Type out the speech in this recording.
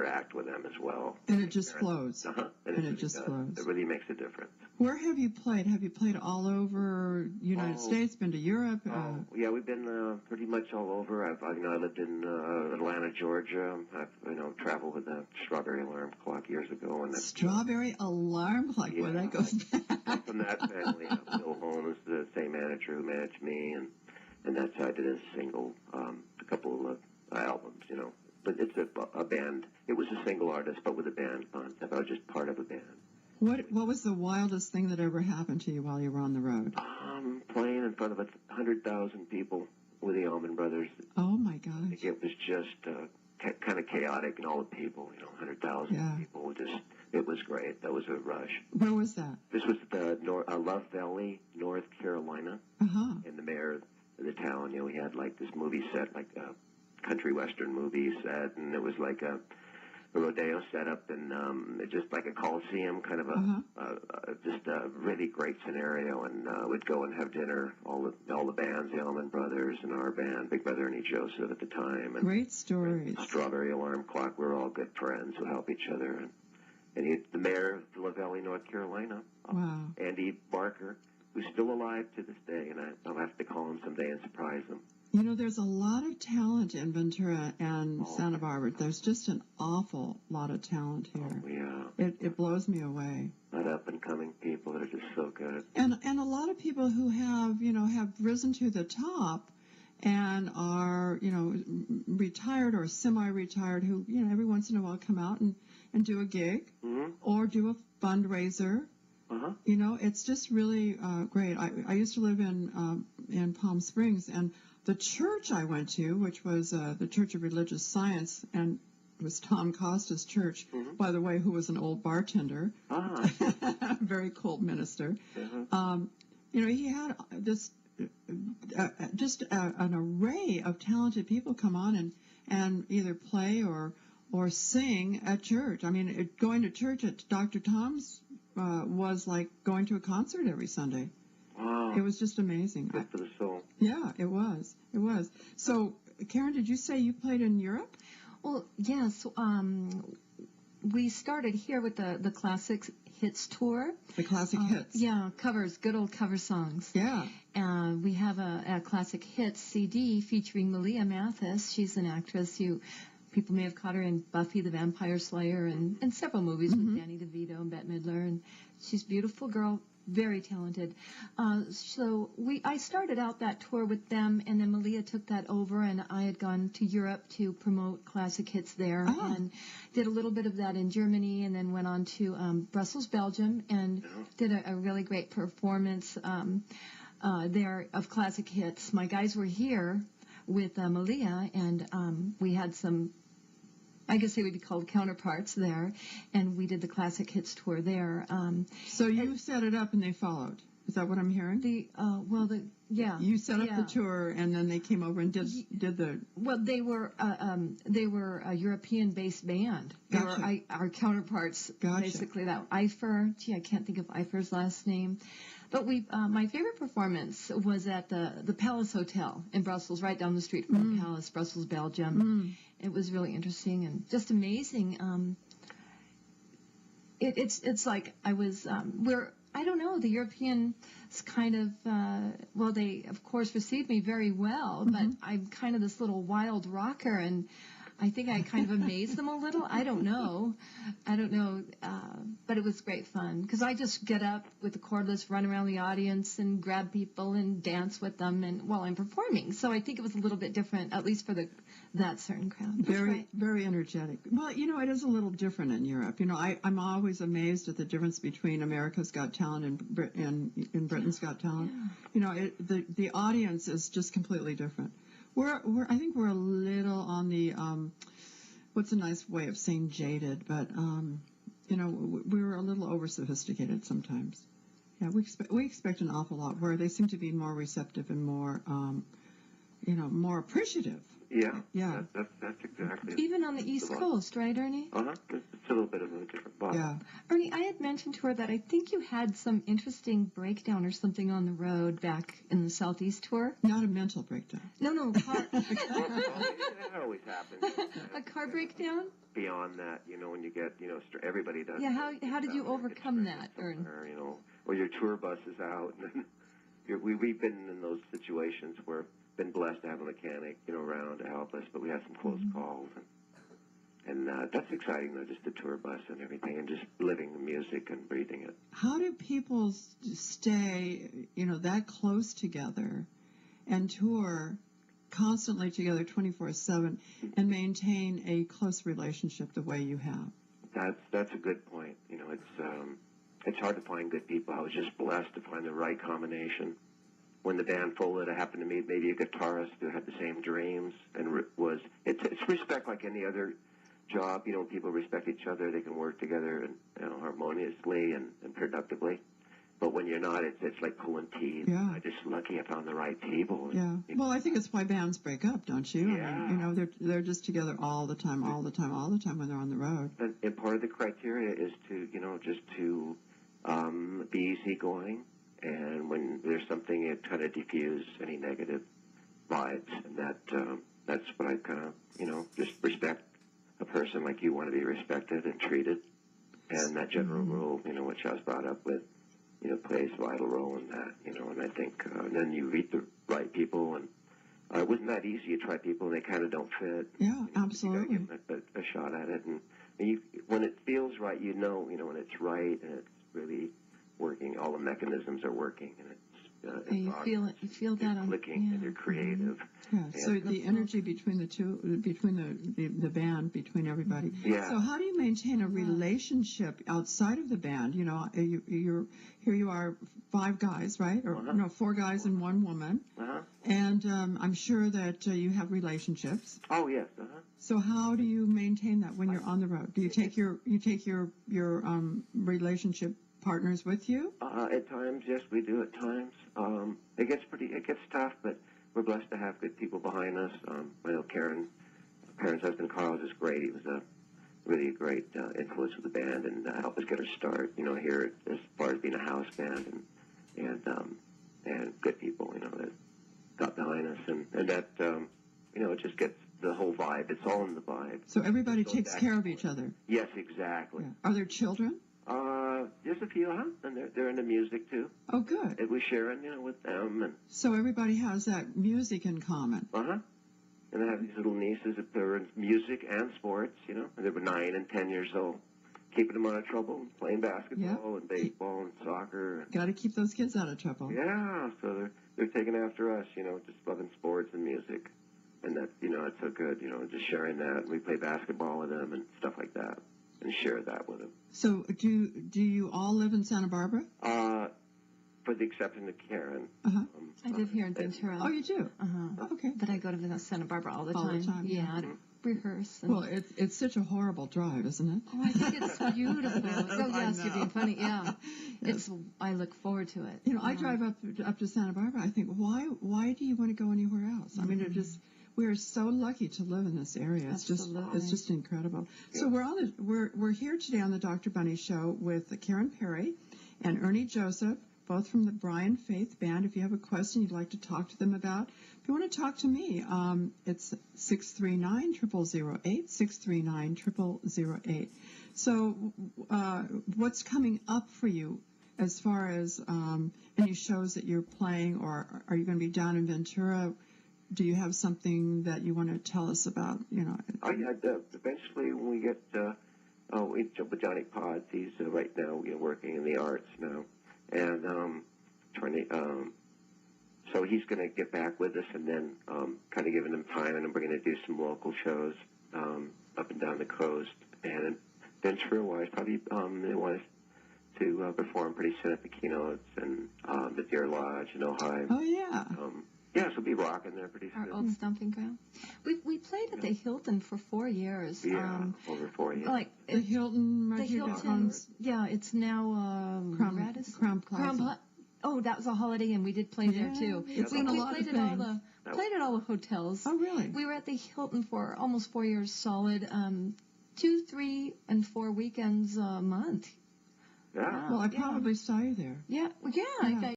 interact with them as well. And it just flows. And it just flows. It really makes a difference. Where have you played? Have you played all over United States? Been to Europe? Yeah, we've been pretty much all over. I lived in Atlanta, Georgia. I've traveled with the Strawberry Alarm Clock years ago. And Strawberry Alarm Clock. Yeah, well, that goes back. From that family, Bill Holmes, the same manager who managed me, and that's how I did a single, a couple of albums, But it's a band. It was a single artist, but with a band concept. I was just part of a band. What was the wildest thing that ever happened to you while you were on the road? Playing in front of 100,000 people with the Allman Brothers. Oh my gosh! It was just kind of chaotic, and all the people, 100,000 people. It was great. That was a rush. Where was that? This was the Love Valley, North Carolina. And the mayor of the town, we had like this movie set, like a country western movie set, and it was like a rodeo setup, and just like a coliseum, kind of just a really great scenario. And we'd go and have dinner, all the bands, the Allman Brothers and our band, Big Brother Ernie Joseph at the time. And great stories. Strawberry Alarm Clock. We're all good friends who help each other. And the mayor of Love Valley, North Carolina, Andy Barker, who's still alive to this day, and I'll have to call him someday and surprise him. There's a lot of talent in Ventura and Santa Barbara. There's just an awful lot of talent here. Yeah. It blows me away. A lot of up-and-coming people that are just so good. And a lot of people who have risen to the top and are, retired or semi-retired, who, every once in a while come out and do a gig or do a fundraiser. It's just really great. I used to live in Palm Springs, and the church I went to, which was the Church of Religious Science, and it was Tom Costa's church, by the way, who was an old bartender, very cold minister. He had this just an array of talented people come on and either play or sing at church. I mean, going to church at Dr. Tom's was like going to a concert every Sunday. Wow. It was just amazing. Good for the soul. Yeah, it was. It was. So, Karen, did you say you played in Europe? Well, yes. We started here with the Classic Hits Tour. The Classic Hits. Yeah, covers, good old cover songs. Yeah. We have a Classic Hits CD featuring Malia Mathis. She's an actress people may have caught her in Buffy the Vampire Slayer and several movies with Danny DeVito and Bette Midler. And she's a beautiful girl, very talented. So I started out that tour with them, and then Malia took that over, and I had gone to Europe to promote Classic Hits there and did a little bit of that in Germany, and then went on to Brussels, Belgium, and did a really great performance there of Classic Hits. My guys were here with Malia, and we had some, I guess they would be called counterparts there, and we did the Classic Hits tour there. So you set it up and they followed. Is that what I'm hearing? You set up the tour and then they came over and did the. Well, they were a European-based band. Gotcha. They were our counterparts, basically. That Eifer. I can't think of Eifer's last name. But my favorite performance was at the Palace Hotel in Brussels, right down the street from the Palace, Brussels, Belgium. It was really interesting and just amazing. It's like I was I don't know, the Europeans kind of they of course received me very well, but I'm kind of this little wild rocker, and I think I kind of amazed them a little. I don't know. But it was great fun because I just get up with the cordless, run around the audience and grab people and dance with them and while I'm performing. So I think it was a little bit different, at least for that certain crowd. Very energetic. Well, it is a little different in Europe. I'm always amazed at the difference between America's Got Talent and Britain's Got Talent. Yeah. The audience is just completely different. I think we're a little on the, what's a nice way of saying jaded, but, we're a little over-sophisticated sometimes. Yeah, we expect an awful lot, where they seem to be more receptive and more, more appreciative. Yeah. Yeah. That's exactly. Even on the East Coast, right, Ernie? It's a little bit of a different vibe. Yeah. Ernie, I had mentioned to her that I think you had some interesting breakdown or something on the road back in the Southeast tour. Not a mental breakdown. No, car. That always happens. A car breakdown? Beyond that, when you get, everybody does. Yeah, how did you overcome that, Ern? Or your tour bus is out. And we've been in those situations where been blessed to have a mechanic, around to help us, but we had some close calls, and that's exciting, though, just the tour bus and everything, and just living the music and breathing it. How do people stay, that close together and tour constantly together 24/7 and maintain a close relationship the way you have? That's a good point. It's hard to find good people. I was just blessed to find the right combination. When the band folded, I happened to meet maybe a guitarist who had the same dreams, and it's respect like any other job. People respect each other. They can work together and harmoniously and productively. But when you're not, it's like pulling teeth. Yeah. I'm just lucky I found the right table. Yeah. Well, I think it's why bands break up, don't you? Yeah. I mean, they're just together all the time when they're on the road. And part of the criteria is to, just to be easygoing. And when there's something, it kind of diffuse any negative vibes, and that's what I kind of, just respect a person like you want to be respected and treated, and that general rule, which I was brought up with, plays a vital role in that, and I think then you meet the right people, and it wasn't that easy. You try people, and they kind of don't fit. Yeah, absolutely. You got to give them a shot at it, and when it feels right, when it's right, and it's really working, all the mechanisms are working, and it's you feel that you're clicking, and you're creative. Yeah. So the energy between the two, between the band, between everybody. Yeah. So how do you maintain a relationship outside of the band? You're here. You are 5 guys, right? Or no, 4 guys and 1 woman. And I'm sure that you have relationships. Oh yes. So how do you maintain that when you're on the road? Do you take your relationship partners with you? At times, yes, we do. At times, it gets tough, but we're blessed to have good people behind us. I know Karen's husband Carl is just great. He was really a great influence with the band and helped us get our start. Here as far as being a house band and good people, that got behind us, and that it just gets the whole vibe. It's all in the vibe. So everybody takes care of each other. Yes, exactly. Yeah. Are there children? There's a few, and they're into music too. Oh, good. And we're sharing, with them. And so everybody has that music in common. And I have these little nieces that they're in music and sports, and they were 9 and 10 years old, keeping them out of trouble, playing basketball and baseball and soccer. Got to keep those kids out of trouble. Yeah, so they're taking after us, just loving sports and music, and that's it's so good, just sharing that. We play basketball with them and stuff like that, and share that with them. So do you all live in Santa Barbara? For the exception of Karen. I live here in Ventura. Oh, you do? Okay. But I go to Santa Barbara all the time. All the time. Yeah, to rehearse. Well, it's such a horrible drive, isn't it? Oh, I think it's beautiful. Oh, yes, you're being funny. Yeah. Yes. I look forward to it. I drive up to Santa Barbara. I think, why do you want to go anywhere else? I mean, we are so lucky to live in this area. It's just incredible. Yeah. So we're here today on the Dr. Bunny Show with Karen Perry and Ernie Joseph, both from the Brian Faith Band. If you have a question you'd like to talk to them about, if you want to talk to me, it's 639-0008, 639-0008. So what's coming up for you as far as any shows that you're playing, or are you going to be down in Ventura? Do you have something that you want to tell us about? Eventually when we get, we jump with Johnny Potts. He's right now working in the arts now. And so he's going to get back with us, and then kind of giving him time, and then we're going to do some local shows up and down the coast. And Ventura-wise, probably they want us to perform pretty soon at the Keynotes and the Deer Lodge in Ojai. Oh, yeah. Yeah, so we'll be rocking there pretty soon. Our old stomping ground. We played at the Hilton for 4 years. Yeah, over 4 years. Like the Hilton. The Hilton. Yeah, it's now Crown Plaza. Oh, that was a Holiday Inn. We did play there Yeah, too. it's We in a lot played of at all things. played at all the hotels. Oh, really? We were at the Hilton for almost 4 years solid, 2, 3, and 4 weekends a month. Yeah. Well, I probably saw you there. Yeah, Yeah.